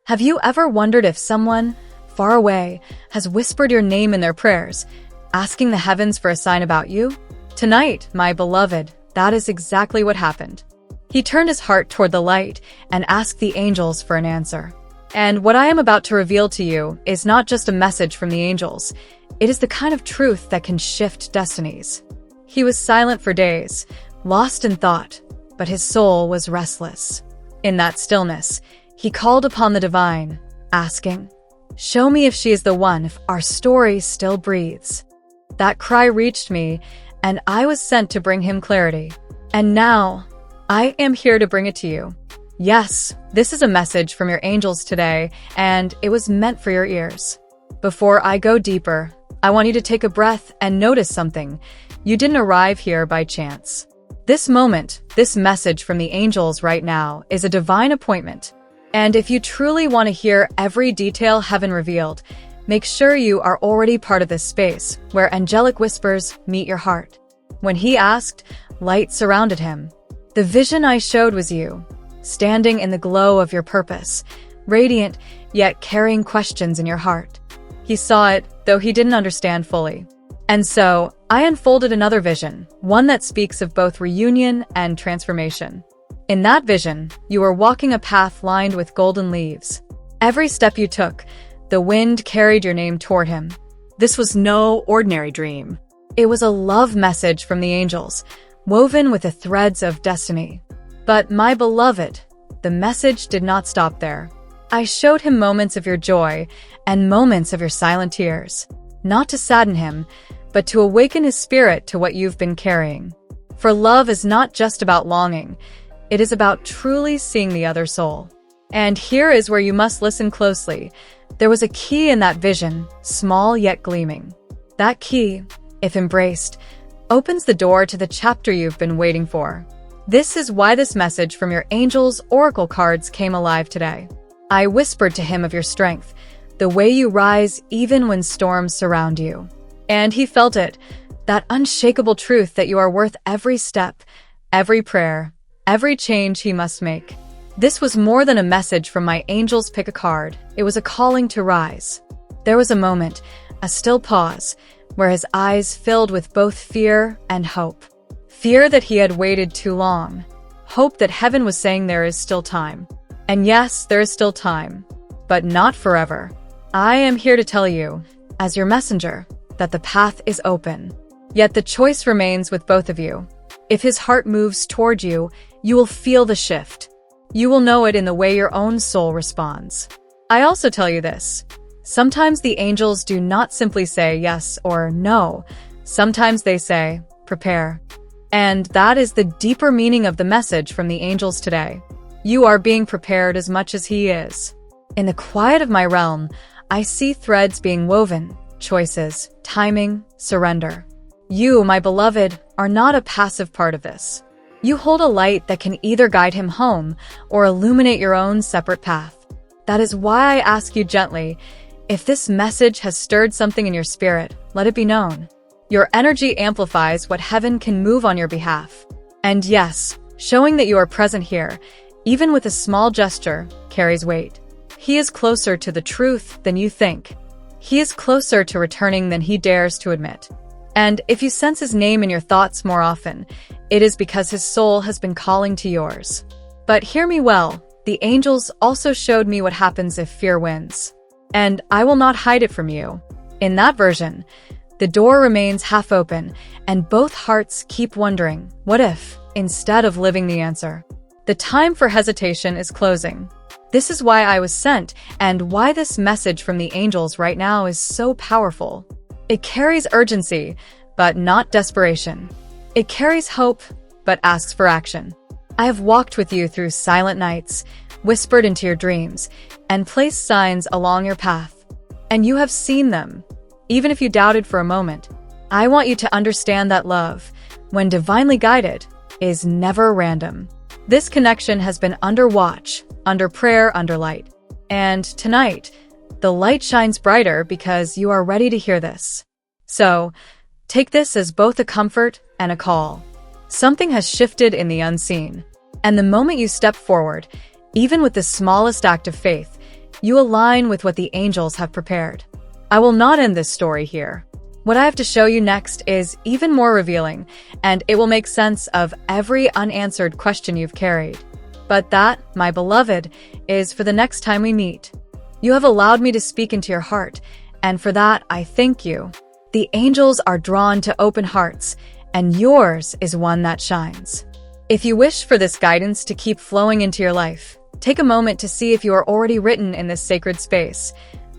Have you ever wondered if someone, far away, has whispered your name in their prayers, asking the heavens for a sign about you? Tonight, my beloved, that is exactly what happened. He turned his heart toward the light and asked the angels for an answer. And what I am about to reveal to you is not just a message from the angels. It is the kind of truth that can shift destinies. He was silent for days, lost in thought, but his soul was restless. In that stillness, he called upon the divine, asking, "Show me if she is the one, if our story still breathes." That cry reached me, and I was sent to bring him clarity. And now, I am here to bring it to you. Yes, this is a message from your angels today, and it was meant for your ears. Before I go deeper, I want you to take a breath and notice something. You didn't arrive here by chance. This moment, this message from the angels right now, is a divine appointment. And if you truly want to hear every detail heaven revealed, make sure you are already part of this space where angelic whispers meet your heart. When he asked, light surrounded him. The vision I showed was you, standing in the glow of your purpose, radiant, yet carrying questions in your heart. He saw it, though he didn't understand fully. And so, I unfolded another vision, one that speaks of both reunion and transformation. In that vision, you were walking a path lined with golden leaves. Every step you took, the wind carried your name toward him. This was no ordinary dream. It was a love message from the angels, woven with the threads of destiny. But my beloved, the message did not stop there. I showed him moments of your joy and moments of your silent tears, not to sadden him, but to awaken his spirit to what you've been carrying. For love is not just about longing, it is about truly seeing the other soul. And here is where you must listen closely. There was a key in that vision, small yet gleaming. That key, if embraced, opens the door to the chapter you've been waiting for. This is why this message from your angels' oracle cards came alive today. I whispered to him of your strength, the way you rise even when storms surround you. And he felt it, that unshakable truth that you are worth every step, every prayer, every change he must make. This was more than a message from my angels pick a card. It was a calling to rise. There was a moment, a still pause, where his eyes filled with both fear and hope. Fear that he had waited too long. Hope that heaven was saying there is still time. And yes, there is still time, but not forever. I am here to tell you, as your messenger, that the path is open. Yet the choice remains with both of you. If his heart moves toward you, you will feel the shift. You will know it in the way your own soul responds. I also tell you this. Sometimes the angels do not simply say yes or no. Sometimes they say, prepare. And that is the deeper meaning of the message from the angels today. You are being prepared as much as he is. In the quiet of my realm, I see threads being woven, choices, timing, surrender. You, my beloved, are not a passive part of this. You hold a light that can either guide him home or illuminate your own separate path. That is why I ask you gently, if this message has stirred something in your spirit, let it be known. Your energy amplifies what heaven can move on your behalf. And yes, showing that you are present here, even with a small gesture, carries weight. He is closer to the truth than you think. He is closer to returning than he dares to admit. And if you sense his name in your thoughts more often, it is because his soul has been calling to yours. But hear me well, the angels also showed me what happens if fear wins. And I will not hide it from you. In that version, the door remains half open, and both hearts keep wondering, what if, instead of living the answer? The time for hesitation is closing. This is why I was sent, and why this message from the angels right now is so powerful. It carries urgency, but not desperation. It carries hope, but asks for action. I have walked with you through silent nights, whispered into your dreams, and placed signs along your path. And you have seen them, even if you doubted for a moment. I want you to understand that love, when divinely guided, is never random. This connection has been under watch, under prayer, under light. And tonight, the light shines brighter because you are ready to hear this. So, take this as both a comfort and a call. Something has shifted in the unseen. And the moment you step forward, even with the smallest act of faith, You align with what the angels have prepared. I will not end this story here. What I have to show you next is even more revealing, and it will make sense of every unanswered question you've carried. But that, my beloved, is for the next time we meet. You have allowed me to speak into your heart, and for that I thank you. The angels are drawn to open hearts, and yours is one that shines. If you wish for this guidance to keep flowing into your life, take a moment to see if you are already written in this sacred space,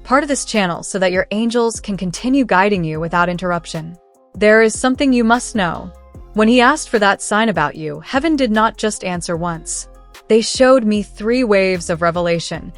part of this channel, so that your angels can continue guiding you without interruption. There is something you must know. When he asked for that sign about you, heaven did not just answer once. They showed me 3 waves of revelation,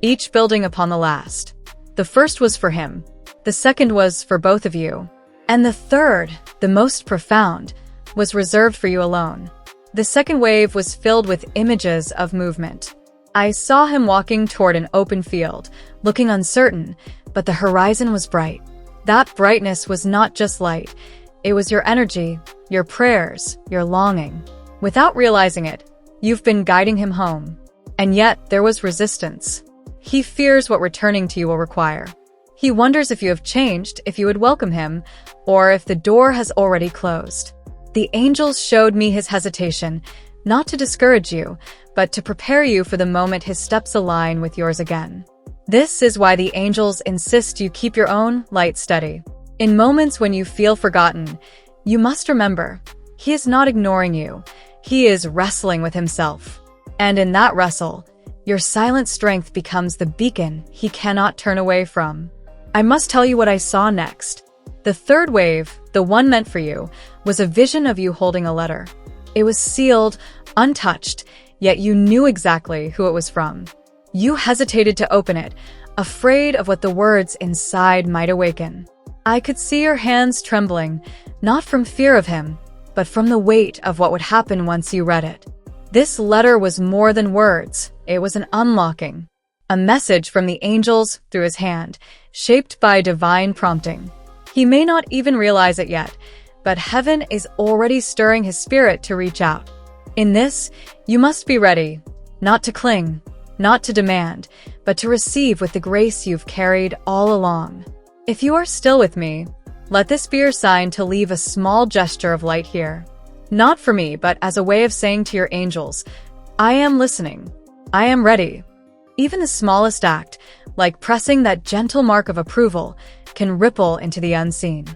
each building upon the last. The first was for him, the second was for both of you, and the third, the most profound, was reserved for you alone. The second wave was filled with images of movement. I saw him walking toward an open field, looking uncertain, but the horizon was bright. That brightness was not just light. It was your energy, your prayers, your longing. Without realizing it, you've been guiding him home. And yet, there was resistance. He fears what returning to you will require. He wonders if you have changed, if you would welcome him, or if the door has already closed. The angels showed me his hesitation, not to discourage you, but to prepare you for the moment his steps align with yours again. This is why the angels insist you keep your own light steady. In moments when you feel forgotten, you must remember, he is not ignoring you. He is wrestling with himself. And in that wrestle, your silent strength becomes the beacon he cannot turn away from. I must tell you what I saw next. The third wave, the one meant for you, was a vision of you holding a letter. It was sealed, untouched, yet you knew exactly who it was from. You hesitated to open it, afraid of what the words inside might awaken. I could see your hands trembling, not from fear of him, but from the weight of what would happen once you read it. This letter was more than words. It was an unlocking. A message from the angels through his hand, shaped by divine prompting. He may not even realize it yet, but heaven is already stirring his spirit to reach out. In this, you must be ready, not to cling, not to demand, but to receive with the grace you've carried all along. If you are still with me, let this be your sign to leave a small gesture of light here. Not for me, but as a way of saying to your angels, I am listening. I am ready. Even the smallest act, like pressing that gentle mark of approval, can ripple into the unseen.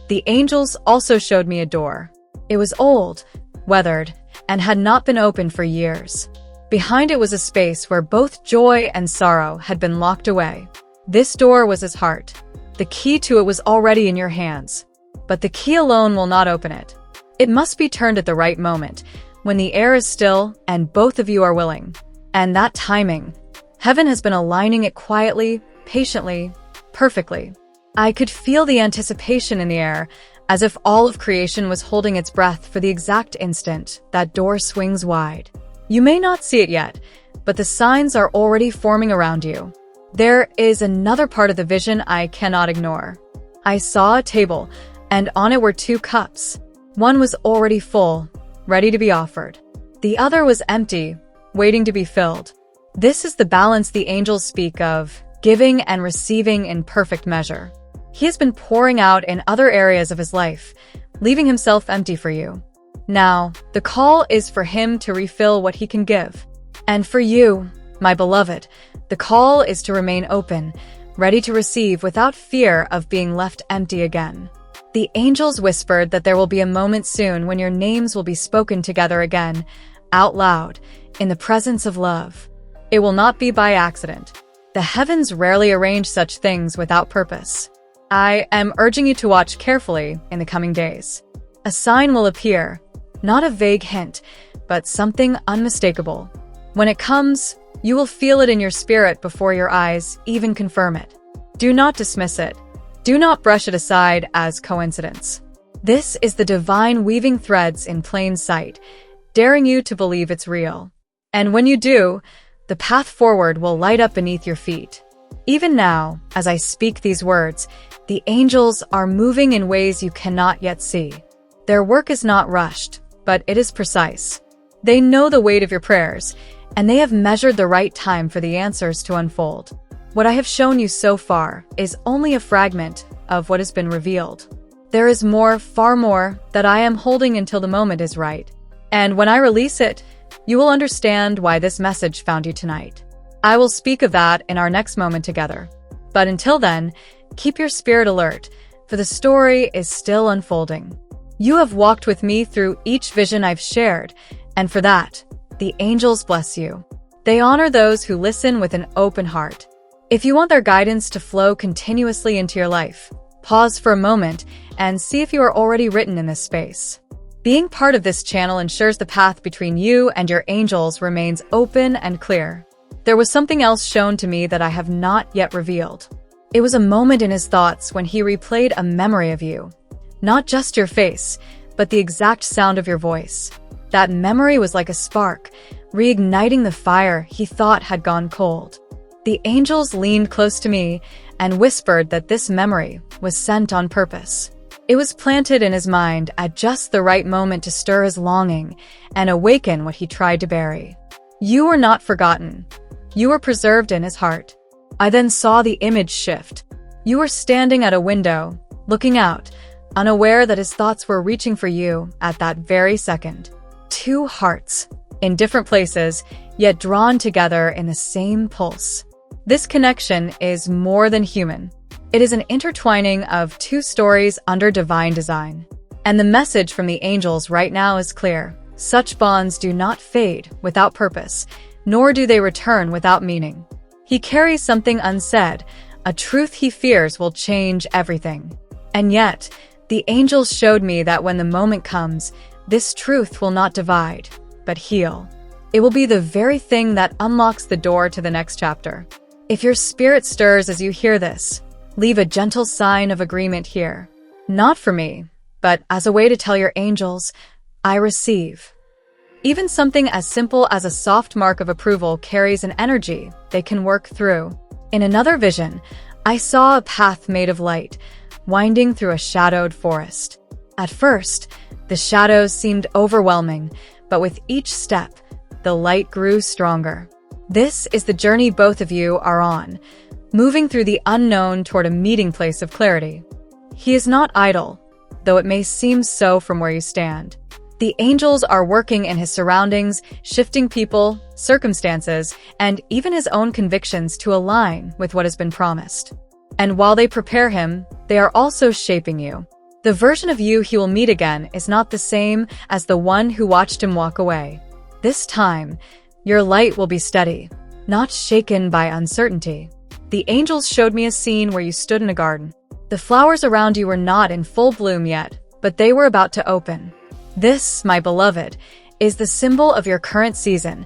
The angels also showed me a door. It was old, weathered, and had not been opened for years. Behind it was a space where both joy and sorrow had been locked away. This door was his heart. The key to it was already in your hands. But the key alone will not open it. It must be turned at the right moment, when the air is still and both of you are willing. And that timing, heaven has been aligning it quietly, patiently, perfectly. I could feel the anticipation in the air, as if all of creation was holding its breath for the exact instant that door swings wide. You may not see it yet, but the signs are already forming around you. There is another part of the vision I cannot ignore. I saw a table, and on it were 2 cups. One was already full, ready to be offered. The other was empty, waiting to be filled. This is the balance the angels speak of, giving and receiving in perfect measure. He has been pouring out in other areas of his life, leaving himself empty for you. Now, the call is for him to refill what he can give. And for you, my beloved, the call is to remain open, ready to receive without fear of being left empty again. The angels whispered that there will be a moment soon when your names will be spoken together again, out loud, in the presence of love. It will not be by accident. The heavens rarely arrange such things without purpose. I am urging you to watch carefully in the coming days. A sign will appear, not a vague hint, but something unmistakable. When it comes, you will feel it in your spirit before your eyes even confirm it. Do not dismiss it. Do not brush it aside as coincidence. This is the divine weaving threads in plain sight, daring you to believe it's real. And when you do, the path forward will light up beneath your feet. Even now, as I speak these words, the angels are moving in ways you cannot yet see. Their work is not rushed, but it is precise. They know the weight of your prayers, and they have measured the right time for the answers to unfold. What I have shown you so far is only a fragment of what has been revealed. There is more, far more, that I am holding until the moment is right. And when I release it, you will understand why this message found you tonight. I will speak of that in our next moment together. But until then, keep your spirit alert, for the story is still unfolding. You have walked with me through each vision I've shared, and for that, the angels bless you. They honor those who listen with an open heart. If you want their guidance to flow continuously into your life, pause for a moment and see if you are already written in this space. Being part of this channel ensures the path between you and your angels remains open and clear. There was something else shown to me that I have not yet revealed. It was a moment in his thoughts when he replayed a memory of you. Not just your face, but the exact sound of your voice. That memory was like a spark, reigniting the fire he thought had gone cold. The angels leaned close to me and whispered that this memory was sent on purpose. It was planted in his mind at just the right moment to stir his longing and awaken what he tried to bury. You were not forgotten. You were preserved in his heart. I then saw the image shift. You were standing at a window, looking out, unaware that his thoughts were reaching for you at that very second. Two hearts, in different places, yet drawn together in the same pulse. This connection is more than human. It is an intertwining of two stories under divine design. And the message from the angels right now is clear. Such bonds do not fade without purpose, nor do they return without meaning. He carries something unsaid, a truth he fears will change everything. And yet, the angels showed me that when the moment comes, this truth will not divide, but heal. It will be the very thing that unlocks the door to the next chapter. If your spirit stirs as you hear this, leave a gentle sign of agreement here. Not for me, but as a way to tell your angels, I receive. Even something as simple as a soft mark of approval carries an energy they can work through. In another vision, I saw a path made of light, winding through a shadowed forest. At first, the shadows seemed overwhelming, but with each step, the light grew stronger. This is the journey both of you are on, moving through the unknown toward a meeting place of clarity. He is not idle, though it may seem so from where you stand. The angels are working in his surroundings, shifting people, circumstances, and even his own convictions to align with what has been promised. And while they prepare him, they are also shaping you. The version of you he will meet again is not the same as the one who watched him walk away. This time, your light will be steady, not shaken by uncertainty. The angels showed me a scene where you stood in a garden. The flowers around you were not in full bloom yet, but they were about to open. This, my beloved, is the symbol of your current season,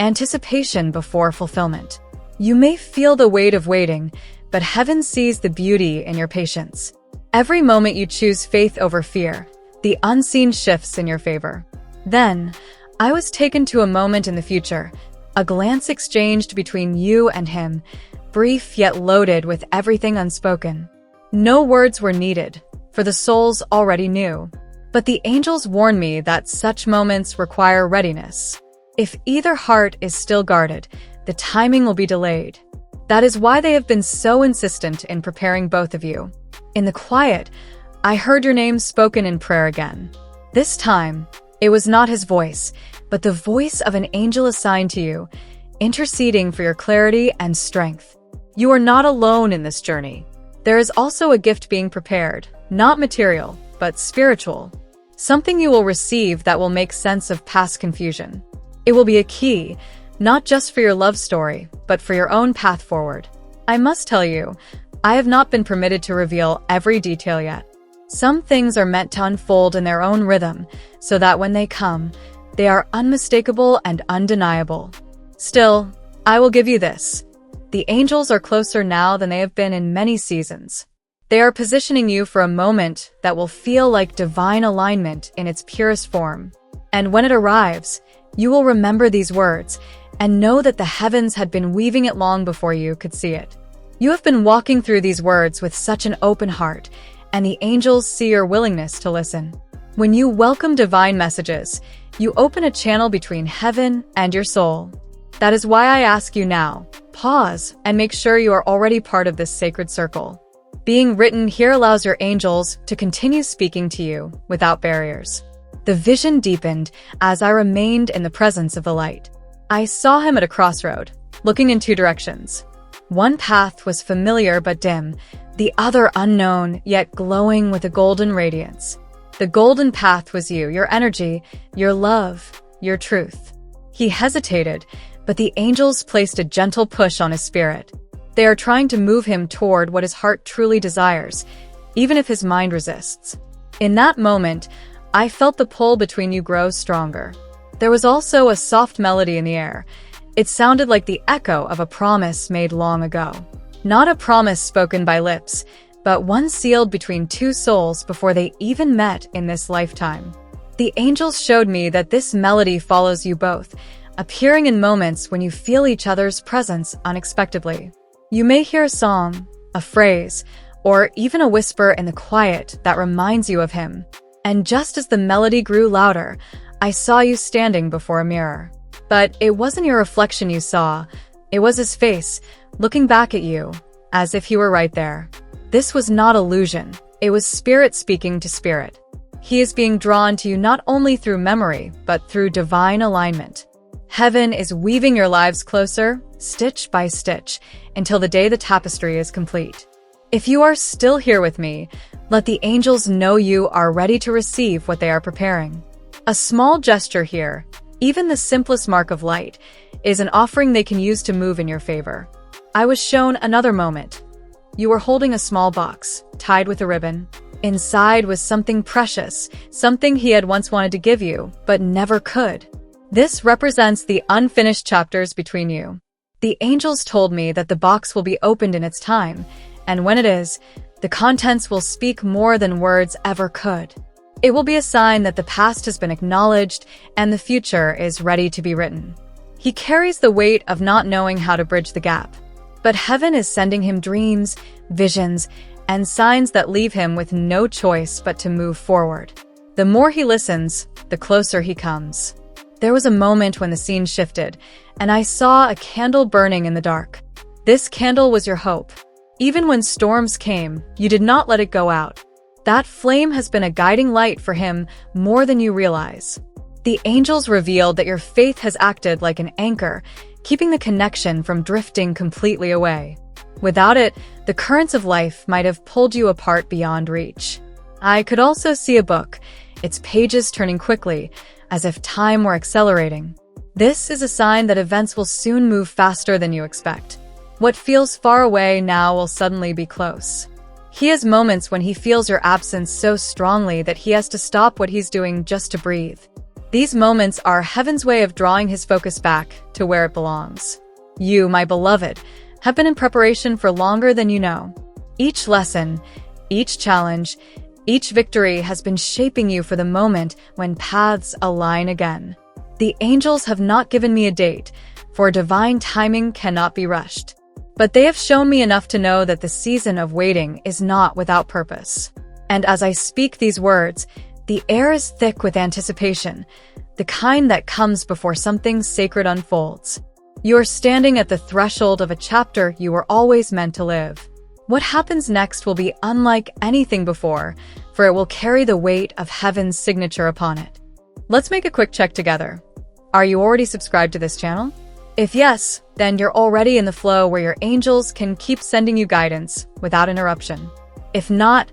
anticipation before fulfillment. You may feel the weight of waiting, but heaven sees the beauty in your patience. Every moment you choose faith over fear, the unseen shifts in your favor. Then, I was taken to a moment in the future, a glance exchanged between you and him, brief yet loaded with everything unspoken. No words were needed, for the souls already knew. But the angels warn me that such moments require readiness. If either heart is still guarded, the timing will be delayed. That is why they have been so insistent in preparing both of you. In the quiet, I heard your name spoken in prayer again. This time, it was not his voice, but the voice of an angel assigned to you, interceding for your clarity and strength. You are not alone in this journey. There is also a gift being prepared, not material, but spiritual. Something you will receive that will make sense of past confusion. It will be a key, not just for your love story, but for your own path forward. I must tell you, I have not been permitted to reveal every detail yet. Some things are meant to unfold in their own rhythm, so that when they come, they are unmistakable and undeniable. Still, I will give you this. The angels are closer now than they have been in many seasons. They are positioning you for a moment that will feel like divine alignment in its purest form. And when it arrives, you will remember these words and know that the heavens had been weaving it long before you could see it. You have been walking through these words with such an open heart, and the angels see your willingness to listen. When you welcome divine messages, you open a channel between heaven and your soul. That is why I ask you now, Pause and make sure you are already part of this sacred circle. Being written here allows your angels to continue speaking to you without barriers. The vision deepened as I remained in the presence of the light. I saw him at a crossroad, looking in two directions. One path was familiar but dim, the other unknown yet glowing with a golden radiance. The golden path was you, your energy, your love, your truth. He hesitated, but the angels placed a gentle push on his spirit. They are trying to move him toward what his heart truly desires, even if his mind resists. In that moment, I felt the pull between you grow stronger. There was also a soft melody in the air. It sounded like the echo of a promise made long ago. Not a promise spoken by lips, but one sealed between two souls before they even met in this lifetime. The angels showed me that this melody follows you both, appearing in moments when you feel each other's presence unexpectedly. You may hear a song, a phrase, or even a whisper in the quiet that reminds you of him. And just as the melody grew louder, I saw you standing before a mirror. But it wasn't your reflection you saw, it was his face, looking back at you, as if he were right there. This was not illusion, it was spirit speaking to spirit. He is being drawn to you not only through memory, but through divine alignment. Heaven is weaving your lives closer, stitch by stitch, until the day the tapestry is complete. If you are still here with me, let the angels know you are ready to receive what they are preparing. A small gesture here, even the simplest mark of light, is an offering they can use to move in your favor. I was shown another moment. You were holding a small box, tied with a ribbon. Inside was something precious, something he had once wanted to give you, but never could. This represents the unfinished chapters between you. The angels told me that the box will be opened in its time, and when it is, the contents will speak more than words ever could. It will be a sign that the past has been acknowledged and the future is ready to be written. He carries the weight of not knowing how to bridge the gap, but heaven is sending him dreams, visions, and signs that leave him with no choice but to move forward. The more he listens, the closer he comes. There was a moment when the scene shifted, and I saw a candle burning in the dark. This candle was your hope. Even when storms came, you did not let it go out. That flame has been a guiding light for him more than you realize. The angels revealed that your faith has acted like an anchor, keeping the connection from drifting completely away. Without it, the currents of life might have pulled you apart beyond reach. I could also see a book, its pages turning quickly, as if time were accelerating. This is a sign that events will soon move faster than you expect. What feels far away now will suddenly be close. He has moments when he feels your absence so strongly that he has to stop what he's doing just to breathe. These moments are heaven's way of drawing his focus back to where it belongs. You, my beloved, have been in preparation for longer than you know. Each lesson, each challenge, each victory has been shaping you for the moment when paths align again. The angels have not given me a date, for divine timing cannot be rushed. But they have shown me enough to know that the season of waiting is not without purpose. And as I speak these words, the air is thick with anticipation, the kind that comes before something sacred unfolds. You are standing at the threshold of a chapter you were always meant to live. What happens next will be unlike anything before, for it will carry the weight of heaven's signature upon it. Let's make a quick check together. Are you already subscribed to this channel? If yes, then you're already in the flow where your angels can keep sending you guidance without interruption. If not,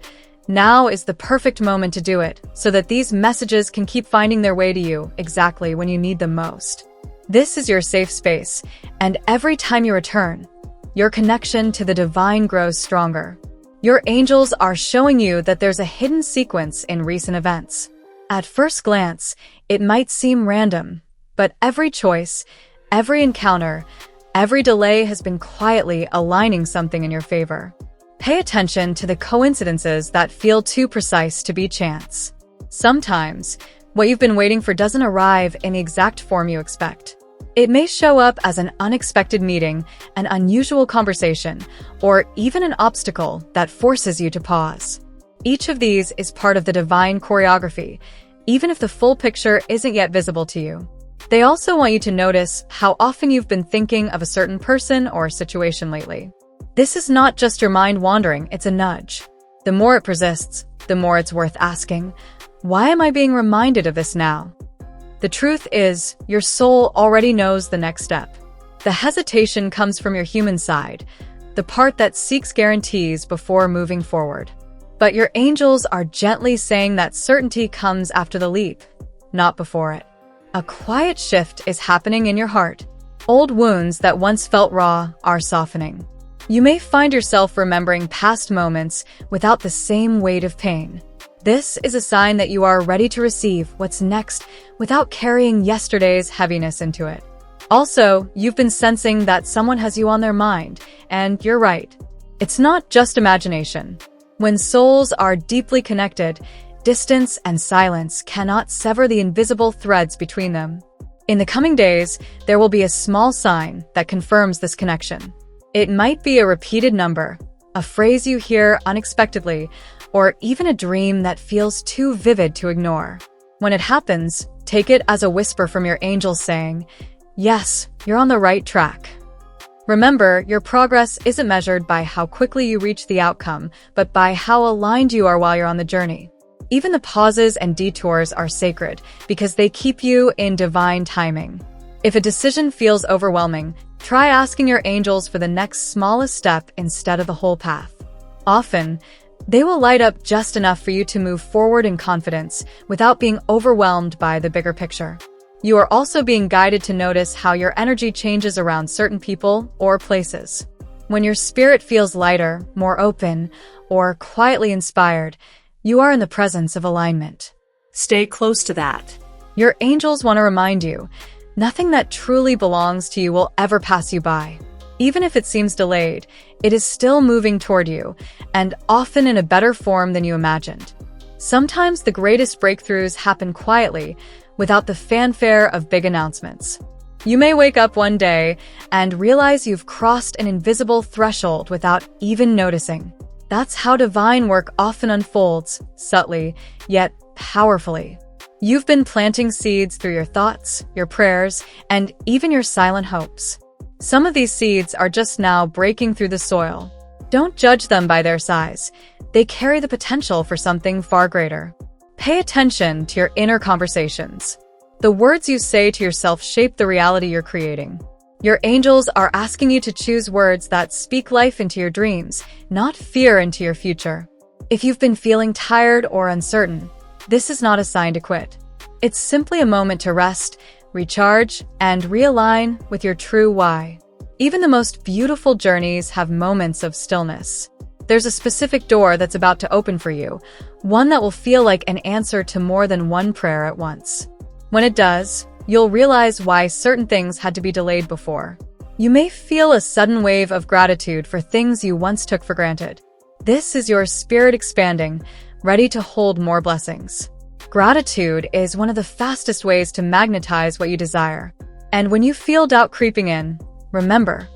now is the perfect moment to do it, so that these messages can keep finding their way to you exactly when you need them most. This is your safe space, and every time you return, your connection to the divine grows stronger. Your angels are showing you that there's a hidden sequence in recent events. At first glance, it might seem random, but every choice, every encounter, every delay has been quietly aligning something in your favor. Pay attention to the coincidences that feel too precise to be chance. Sometimes, what you've been waiting for doesn't arrive in the exact form you expect. It may show up as an unexpected meeting, an unusual conversation, or even an obstacle that forces you to pause. Each of these is part of the divine choreography, even if the full picture isn't yet visible to you. They also want you to notice how often you've been thinking of a certain person or situation lately. This is not just your mind wandering, it's a nudge. The more it persists, the more it's worth asking, why am I being reminded of this now? The truth is, your soul already knows the next step. The hesitation comes from your human side, the part that seeks guarantees before moving forward. But your angels are gently saying that certainty comes after the leap, not before it. A quiet shift is happening in your heart. Old wounds that once felt raw are softening. You may find yourself remembering past moments without the same weight of pain. This is a sign that you are ready to receive what's next without carrying yesterday's heaviness into it. Also, you've been sensing that someone has you on their mind, and you're right. It's not just imagination. When souls are deeply connected, distance and silence cannot sever the invisible threads between them. In the coming days, there will be a small sign that confirms this connection. It might be a repeated number, a phrase you hear unexpectedly, or even a dream that feels too vivid to ignore. When it happens, take it as a whisper from your angels saying, "Yes, you're on the right track." Remember, your progress isn't measured by how quickly you reach the outcome, but by how aligned you are while you're on the journey. Even the pauses and detours are sacred because they keep you in divine timing. If a decision feels overwhelming, try asking your angels for the next smallest step instead of the whole path. Often, they will light up just enough for you to move forward in confidence without being overwhelmed by the bigger picture. You are also being guided to notice how your energy changes around certain people or places. When your spirit feels lighter, more open, or quietly inspired, you are in the presence of alignment. Stay close to that. Your angels want to remind you, nothing that truly belongs to you will ever pass you by. Even if it seems delayed, it is still moving toward you, and often in a better form than you imagined. Sometimes the greatest breakthroughs happen quietly, without the fanfare of big announcements. You may wake up one day and realize you've crossed an invisible threshold without even noticing. That's how divine work often unfolds, subtly, yet powerfully. You've been planting seeds through your thoughts, your prayers, and even your silent hopes. Some of these seeds are just now breaking through the soil. Don't judge them by their size. They carry the potential for something far greater. Pay attention to your inner conversations. The words you say to yourself shape the reality you're creating. Your angels are asking you to choose words that speak life into your dreams, not fear into your future. If you've been feeling tired or uncertain, this is not a sign to quit. It's simply a moment to rest, recharge, and realign with your true why. Even the most beautiful journeys have moments of stillness. There's a specific door that's about to open for you, one that will feel like an answer to more than one prayer at once. When it does, you'll realize why certain things had to be delayed before. You may feel a sudden wave of gratitude for things you once took for granted. This is your spirit expanding, ready to hold more blessings. Gratitude is one of the fastest ways to magnetize what you desire. And when you feel doubt creeping in, remember,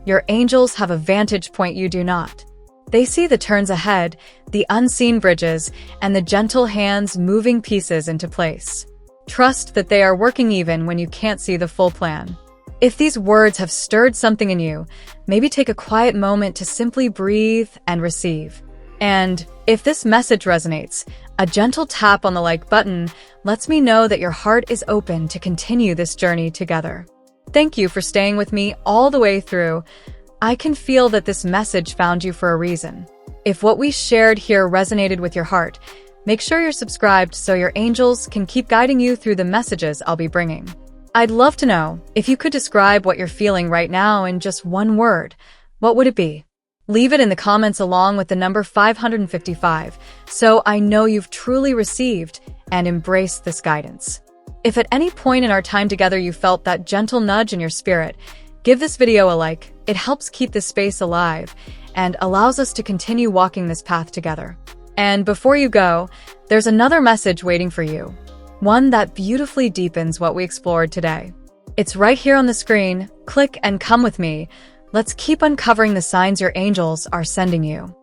your angels have a vantage point you do not. They see the turns ahead, the unseen bridges, and the gentle hands moving pieces into place. Trust that they are working even when you can't see the full plan. If these words have stirred something in you, maybe take a quiet moment to simply breathe and receive. And if this message resonates, a gentle tap on the like button lets me know that your heart is open to continue this journey together. Thank you for staying with me all the way through. I can feel that this message found you for a reason. If what we shared here resonated with your heart, make sure you're subscribed so your angels can keep guiding you through the messages I'll be bringing. I'd love to know, if you could describe what you're feeling right now in just one word, what would it be? Leave it in the comments along with the number 555, so I know you've truly received and embraced this guidance. If at any point in our time together you felt that gentle nudge in your spirit, give this video a like. It helps keep this space alive and allows us to continue walking this path together. And before you go, there's another message waiting for you. One that beautifully deepens what we explored today. It's right here on the screen. Click and come with me. Let's keep uncovering the signs your angels are sending you.